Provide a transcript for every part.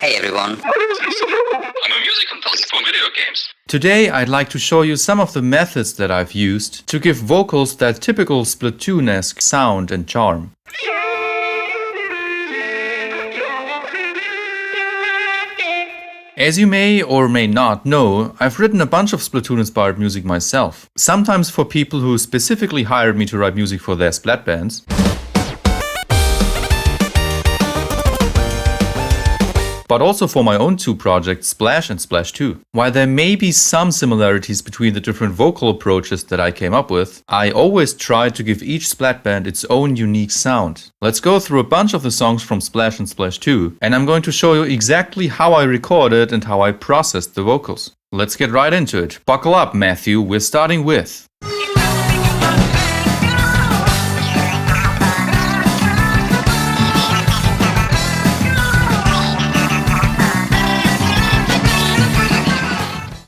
Hey everyone. I'm a music composer for video games. Today I'd like to show you some of the methods that I've used to give vocals that typical Splatoon-esque sound and charm. As you may or may not know, I've written a bunch of Splatoon-inspired music myself. Sometimes for people who specifically hired me to write music for their splatbands. But also for my own two projects, Splash and Splash 2. While there may be some similarities between the different vocal approaches that I came up with, I always tried to give each splatband its own unique sound. Let's go through a bunch of the songs from Splash and Splash 2, and I'm going to show you exactly how I recorded and how I processed the vocals. Let's get right into it. Buckle up, Matthew, we're starting with...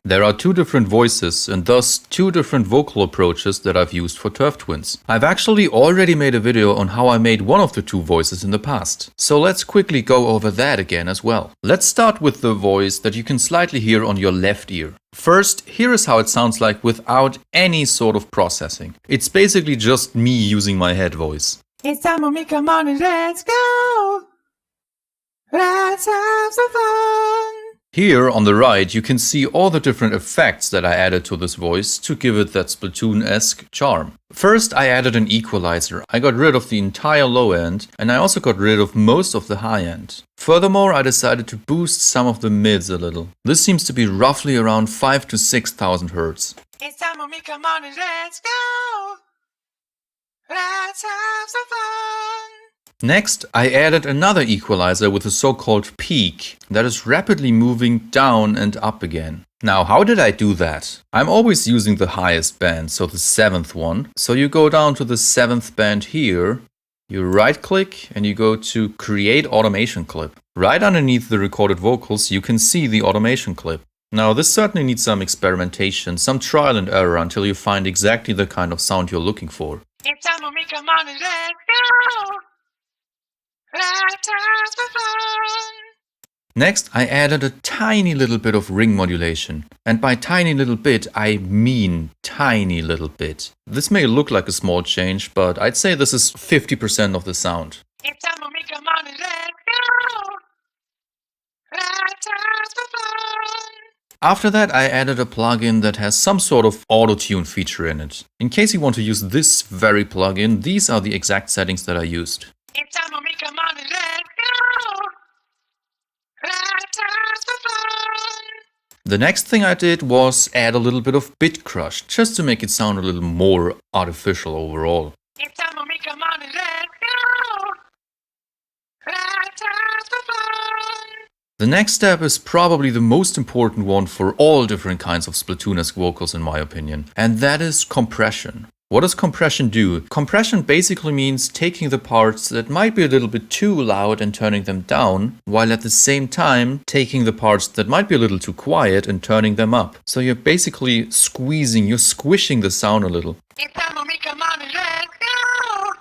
There are two different voices and thus two different vocal approaches that I've used for Turf Twins. I've actually already made a video on how I made one of the two voices in the past. So let's quickly go over that again as well. Let's start with the voice that you can slightly hear on your left ear. First, here is how it sounds like without any sort of processing. It's basically just me using my head voice. It's time to make a money, let's go! Let's have some fun! Here on the right you can see all the different effects that I added to this voice to give it that Splatoon-esque charm. First I added an equalizer. I got rid of the entire low end and I also got rid of most of the high end. Furthermore, I decided to boost some of the mids a little. This seems to be roughly around 5,000 to 6,000 Hz. It's time to make a money, let's go! Let's have some fun! Next, I added another equalizer with a so-called peak that is rapidly moving down and up again. Now, how did I do that? I'm always using the highest band, so the 7th one. So you go down to the 7th band here, you right-click and you go to Create Automation Clip. Right underneath the recorded vocals, you can see the automation clip. Now, this certainly needs some experimentation, some trial and error until you find exactly the kind of sound you're looking for. It's time to make a money, let's go! Let's have some fun! Next, I added a tiny little bit of ring modulation. And by tiny little bit, I mean tiny little bit. This may look like a small change, but I'd say this is 50% of the sound. It's time to make a money, let's go! Let's have some fun! After that, I added a plugin that has some sort of auto-tune feature in it. In case you want to use this very plugin, these are the exact settings that I used. It's time to make a money, let's go! Let's have some fun! The next thing I did was add a little bit of bit crush, just to make it sound a little more artificial overall. It's time to make a money, let's go! Let's have some fun! The next step is probably the most important one for all different kinds of Splatoon-esque vocals in my opinion, and that is compression. What does compression do? Compression basically means taking the parts that might be a little bit too loud and turning them down, while at the same time taking the parts that might be a little too quiet and turning them up. So you're basically squeezing, you're squishing the sound a little. It's time to make a money, let's go!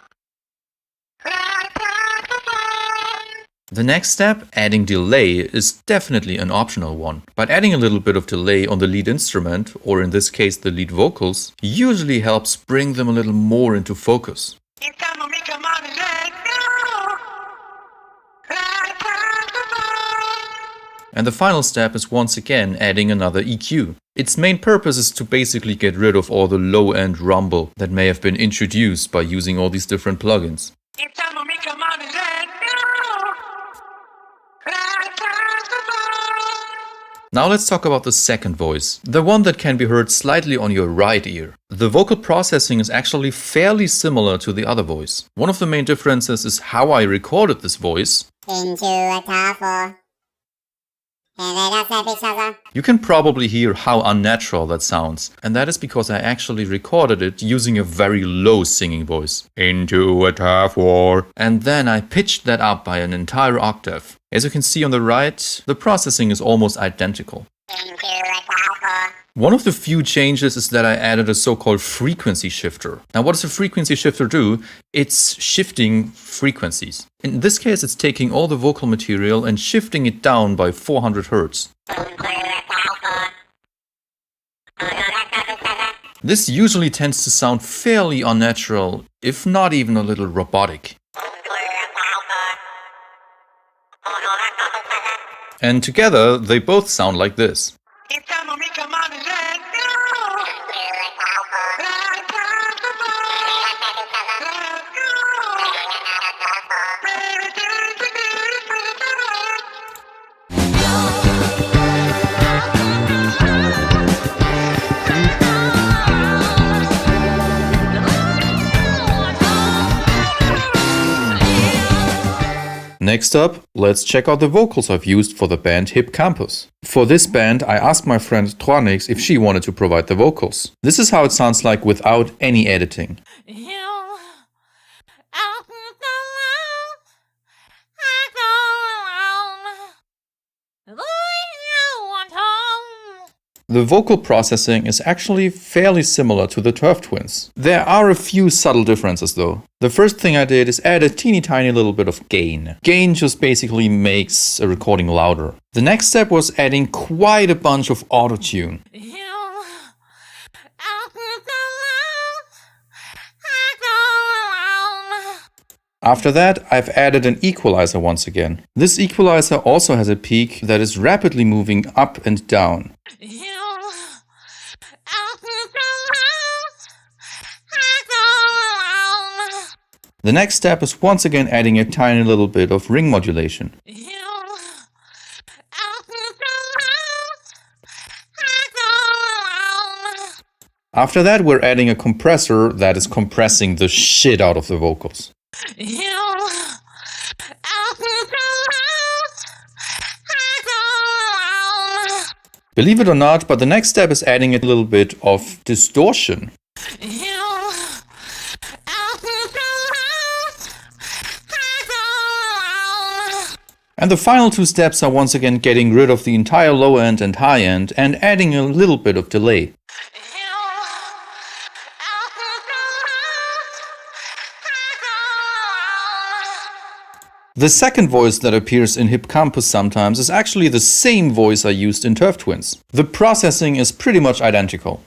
Let's have some fun! The next step, adding delay, is definitely an optional one. But adding a little bit of delay on the lead instrument, or in this case the lead vocals, usually helps bring them a little more into focus. It's time to make a money, let's go! Let's have some fun! And the final step is once again adding another EQ. Its main purpose is to basically get rid of all the low-end rumble that may have been introduced by using all these different plugins. It's time to make a money, let's go! Let's have some fun! Now let's talk about the second voice, the one that can be heard slightly on your right ear. The vocal processing is actually fairly similar to the other voice. One of the main differences is how I recorded this voice. Into a tafel. And let us have each other. You can probably hear how unnatural that sounds, and that is because I actually recorded it using a very low singing voice. Into a tough war. And then I pitched that up by an entire octave. As you can see on the right, the processing is almost identical. Into a tafel. One of the few changes is that I added a so-called frequency shifter. Now, what does a frequency shifter do? It's shifting frequencies. In this case, it's taking all the vocal material and shifting it down by 400 Hertz. This usually tends to sound fairly unnatural, if not even a little robotic. And together, they both sound like this. It's time to make a money, let's go. Next up, let's check out the vocals I've used for the band Hip Campos. For this band, I asked my friend Tronix if she wanted to provide the vocals. This is how it sounds like without any editing. The vocal processing is actually fairly similar to the Turf Twins. There are a few subtle differences though. The first thing I did is add a teeny tiny little bit of gain. Gain just basically makes a recording louder. The next step was adding quite a bunch of auto-tune. After that, I've added an equalizer once again. This equalizer also has a peak that is rapidly moving up and down. The next step is once again adding a tiny little bit of ring modulation. After that, we're adding a compressor that is compressing the shit out of the vocals. Believe it or not, but the next step is adding a little bit of distortion. And the final two steps are once again getting rid of the entire low end and high end and adding a little bit of delay. The second voice that appears in Hip Campos sometimes is actually the same voice I used in Turf Twins. The processing is pretty much identical.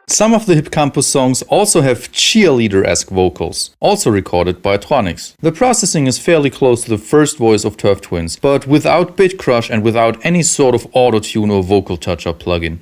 Some of the Hip Campos songs also have cheerleader-esque vocals, also recorded by Tronix. The processing is fairly close to the first voice of Turf Twins, but without bit crush and without any sort of auto-tune or vocal touch-up plugin.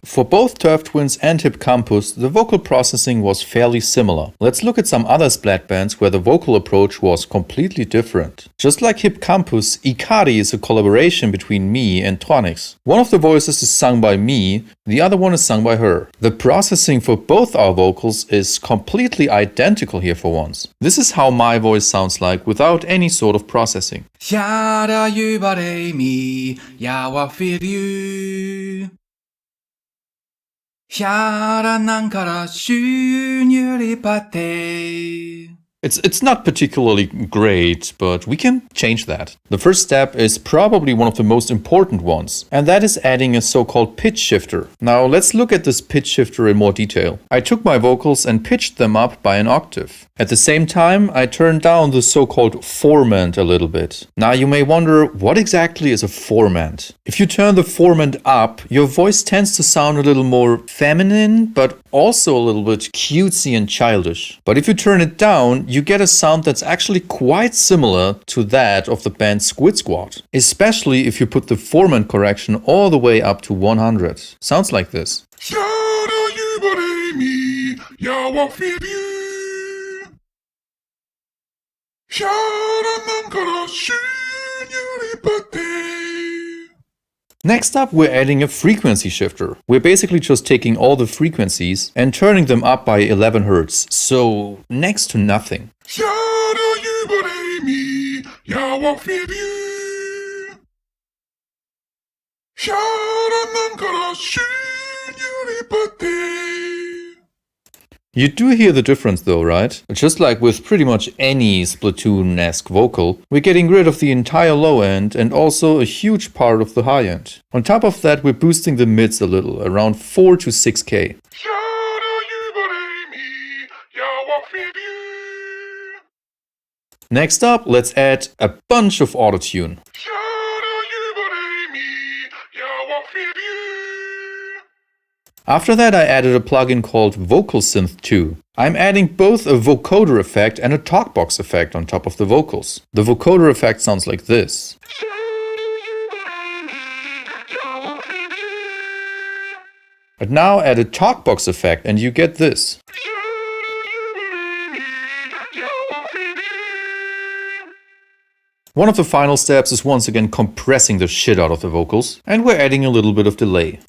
For both Turf Twins and Hip Campos, the vocal processing was fairly similar. Let's look at some other splat bands where the vocal approach was completely different. Just like Hip Campos, Ikari is a collaboration between me and Tronix. One of the voices is sung by me, the other one is sung by her. The processing for both our vocals is completely identical here for once. This is how my voice sounds like without any sort of processing. It's not particularly great, but we can change that. The first step is probably one of the most important ones, and that is adding a so-called pitch shifter. Now let's look at this pitch shifter in more detail. I took my vocals and pitched them up by an octave. At the same time, I turned down the so-called formant a little bit. Now you may wonder, what exactly is a formant? If you turn the formant up, your voice tends to sound a little more feminine, but also a little bit cutesy and childish. But if you turn it down, you get a sound that's actually quite similar to that of the band Squid Squad. Especially if you put the formant correction all the way up to 100. Sounds like this. Next up, we're adding a frequency shifter. We're basically just taking all the frequencies and turning them up by 11 Hz, so next to nothing. You do hear the difference though, right? Just like with pretty much any Splatoon-esque vocal, we're getting rid of the entire low end and also a huge part of the high end. On top of that, we're boosting the mids a little, around 4 to 6K. Next up, let's add a bunch of autotune. After that, I added a plugin called VocalSynth 2. I'm adding both a vocoder effect and a talkbox effect on top of the vocals. The vocoder effect sounds like this. And now add a talkbox effect and you get this. One of the final steps is once again compressing the shit out of the vocals, and we're adding a little bit of delay.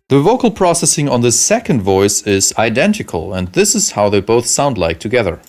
The vocal processing on the second voice is identical, and this is how they both sound like together.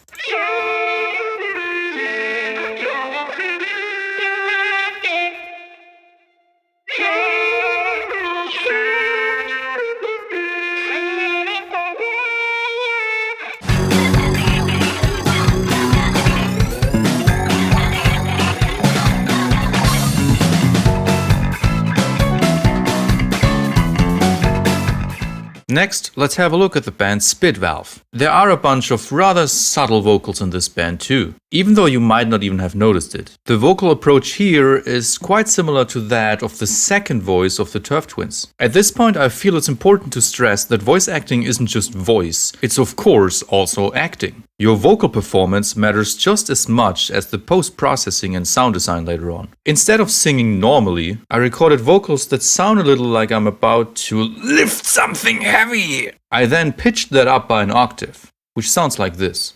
Next, let's have a look at the band Spit Valve. There are a bunch of rather subtle vocals in this band too, even though you might not even have noticed it. The vocal approach here is quite similar to that of the second voice of the Turf Twins. At this point, I feel it's important to stress that voice acting isn't just voice, it's of course also acting. Your vocal performance matters just as much as the post-processing and sound design later on. Instead of singing normally, I recorded vocals that sound a little like I'm about to lift something heavy. I then pitched that up by an octave, which sounds like this.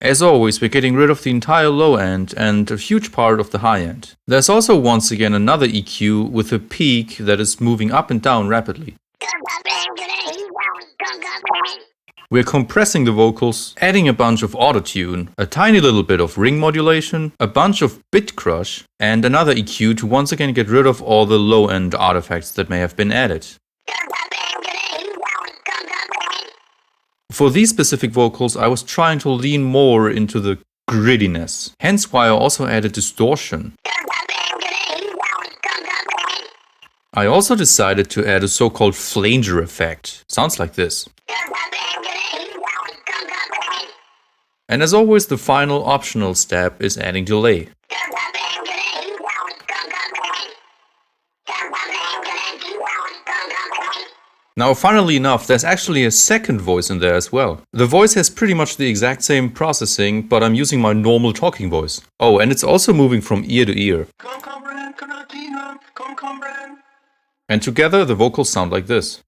As always, we're getting rid of the entire low end and a huge part of the high end. There's also once again another EQ with a peak that is moving up and down rapidly. We're compressing the vocals, adding a bunch of autotune, a tiny little bit of ring modulation, a bunch of bit crush, and another EQ to once again get rid of all the low end artifacts that may have been added. For these specific vocals, I was trying to lean more into the grittiness, hence why I also added distortion. I also decided to add a so-called flanger effect. Sounds like this. And as always, the final optional step is adding delay. Now, funnily enough, there's actually a second voice in there as well. The voice has pretty much the exact same processing, but I'm using my normal talking voice. Oh, and it's also moving from ear to ear. And together, the vocals sound like this.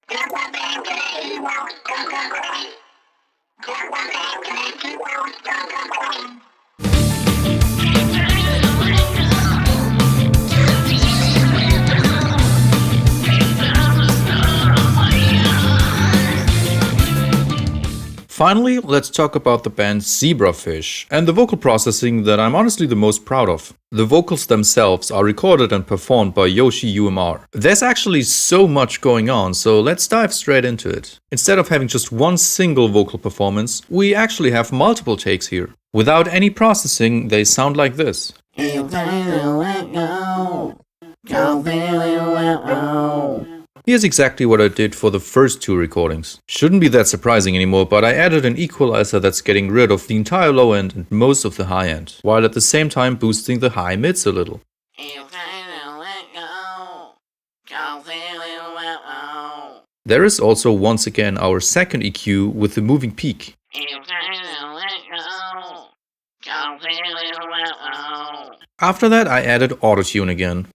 Finally, let's talk about the band Zebrafish and the vocal processing that I'm honestly the most proud of. The vocals themselves are recorded and performed by Yoshi UMR. There's actually so much going on, so let's dive straight into it. Instead of having just one single vocal performance, we actually have multiple takes here. Without any processing, they sound like this. Here's exactly what I did for the first two recordings. Shouldn't be that surprising anymore, but I added an equalizer that's getting rid of the entire low end and most of the high end, while at the same time boosting the high mids a little. There is also once again our second EQ with the moving peak. After that I added autotune again.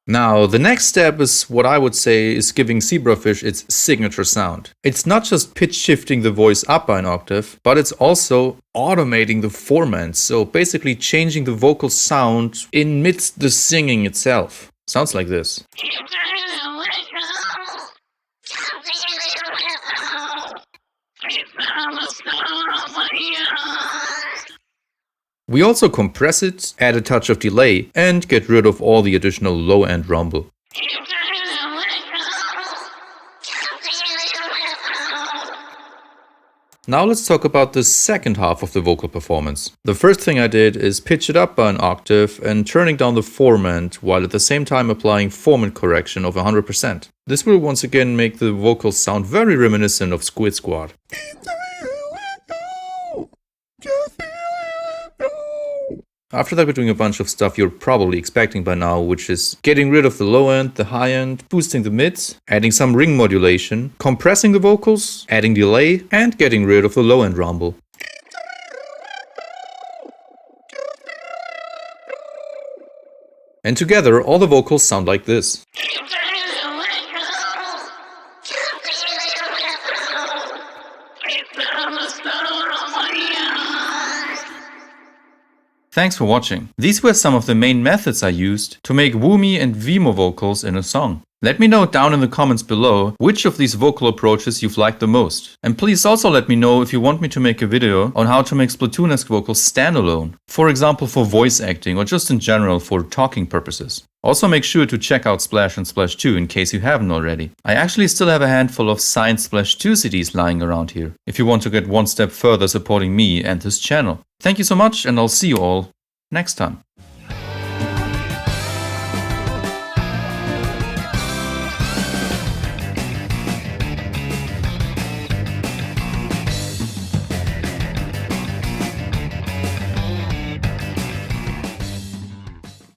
Now, the next step is what I would say is giving Zebrafish its signature sound. It's not just pitch shifting the voice up by an octave, but it's also automating the formant, so basically changing the vocal sound in midst the singing itself. Sounds like this. We also compress it, add a touch of delay, and get rid of all the additional low-end rumble. Now let's talk about the second half of the vocal performance. The first thing I did is pitch it up by an octave and turning down the formant while at the same time applying formant correction of 100%. This will once again make the vocals sound very reminiscent of Squid Squad. After that, we're doing a bunch of stuff you're probably expecting by now, which is getting rid of the low end, the high end, boosting the mids, adding some ring modulation, compressing the vocals, adding delay, and getting rid of the low end rumble. And together, all the vocals sound like this. Thanks for watching. These were some of the main methods I used to make Woomy and Vimo vocals in a song. Let me know down in the comments below which of these vocal approaches you've liked the most. And please also let me know if you want me to make a video on how to make Splatoon-esque vocals standalone. For example, for voice acting or just in general for talking purposes. Also make sure to check out Splash and Splash 2 in case you haven't already. I actually still have a handful of signed Splash 2 CDs lying around here, if you want to get one step further supporting me and this channel. Thank you so much, and I'll see you all next time.